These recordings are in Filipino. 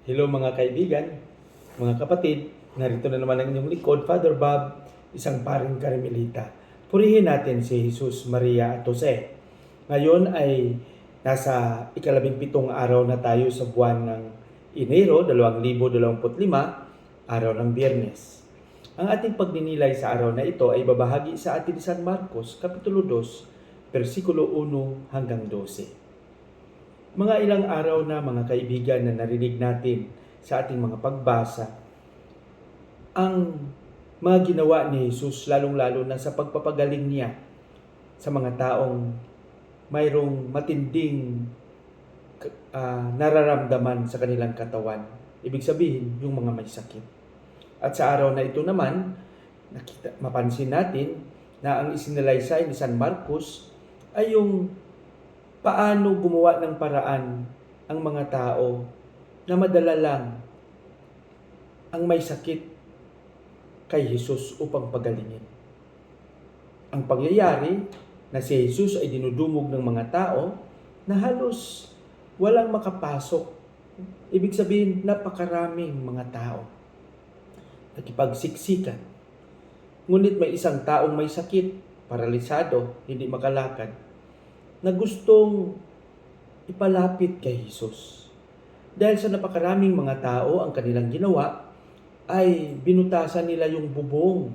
Hello mga kaibigan, mga kapatid, narito na naman ang inyong likod, Father Bob, isang paring Karmelita. Purihin natin si Jesus, Maria at Jose. Ngayon ay nasa ika-17 araw na tayo sa buwan ng Enero 2025, araw ng Biyernes. Ang ating pagninilay sa araw na ito ay babahagi sa atin ni San Marcos, Kapitulo 2, versikulo 1 hanggang 12. Mga ilang araw na mga kaibigan na narinig natin sa ating mga pagbasa ang mga ginawa ni Jesus, lalong-lalo na sa pagpapagaling niya sa mga taong mayroong matinding nararamdaman sa kanilang katawan. Ibig sabihin, yung mga may sakit. At sa araw na ito naman, mapansin natin na ang isinalaysay ni San Marcos ay yung paano gumawa ng paraan ang mga tao na madala lang ang may sakit kay Jesus upang pagalingin. Ang pangyayari na si Jesus ay dinudumog ng mga tao na halos walang makapasok. Ibig sabihin, napakaraming mga tao nakipagsiksikan. Ngunit may isang taong may sakit, paralisado, hindi makalakad, na gustong ipalapit kay Jesus. Dahil sa napakaraming mga tao, ang kanilang ginawa ay binutasan nila yung bubong.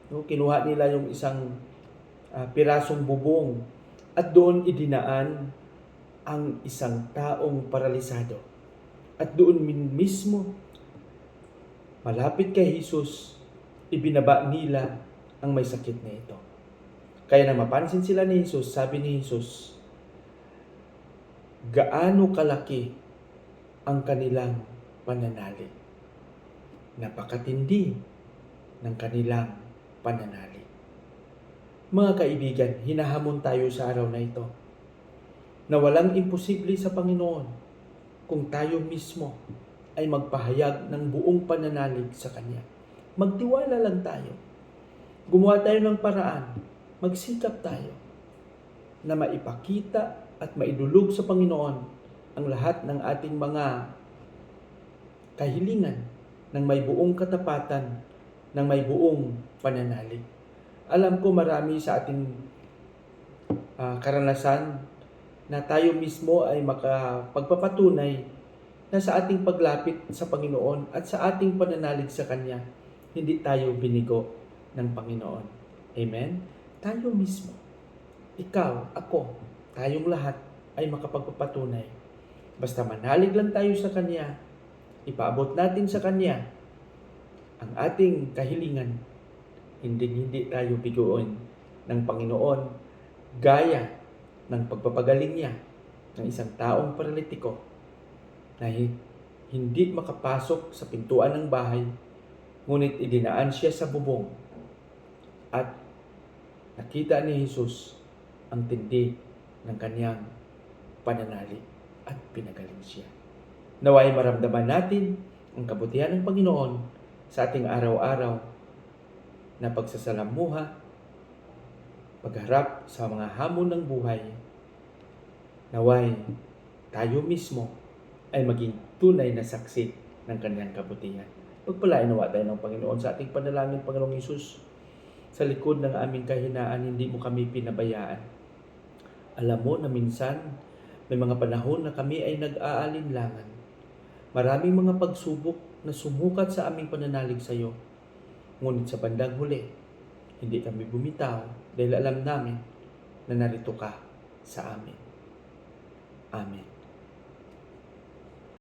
Kinuha nila yung isang pirasong bubong at doon idinaan ang isang taong paralisado. At doon mismo, malapit kay Jesus, ibinaba nila ang may sakit na ito. Kaya nang mapansin sila ni Jesus, sabi ni Jesus, gaano kalaki ang kanilang pananalig. Napakatindi ng kanilang pananalig. Mga kaibigan, hinahamon tayo sa araw na ito na walang imposible sa Panginoon kung tayo mismo ay magpahayag ng buong pananalig sa Kanya. Magtiwala lang tayo. Gumawa tayo ng paraan. Magsikap tayo na maipakita at maidulog sa Panginoon ang lahat ng ating mga kahilingan ng may buong katapatan, ng may buong pananalig. Alam ko marami sa ating karanasan na tayo mismo ay makapagpapatunay na sa ating paglapit sa Panginoon at sa ating pananalig sa Kanya, hindi tayo binigo ng Panginoon. Amen? Tayo mismo, ikaw, ako, tayong lahat ay makapagpapatunay. Basta manalig lang tayo sa Kanya, ipaabot natin sa Kanya ang ating kahilingan, hindi tayo biguin ng Panginoon gaya ng pagpapagaling niya ng isang taong paralitiko na hindi makapasok sa pintuan ng bahay, ngunit idinaan siya sa bubong at nakita ni Jesus ang tindi ng kanyang pananalig at pinagaling siya. Naway maramdaman natin ang kabutihan ng Panginoon sa ating araw-araw na pagsasalamuha, pagharap sa mga hamon ng buhay. Naway tayo mismo ay maging tunay na saksi ng kanyang kabutihan. Pagpalain nawa tayo ng Panginoon sa ating panalangin, Panginoong Hesus. Sa likod ng aming kahinaan, hindi mo kami pinabayaan. Alam mo na minsan, may mga panahon na kami ay nag-aalinlangan. Maraming mga pagsubok na sumukat sa aming pananalig sa iyo. Ngunit sa bandang huli, hindi kami bumitaw dahil alam namin na narito ka sa amin. Amen.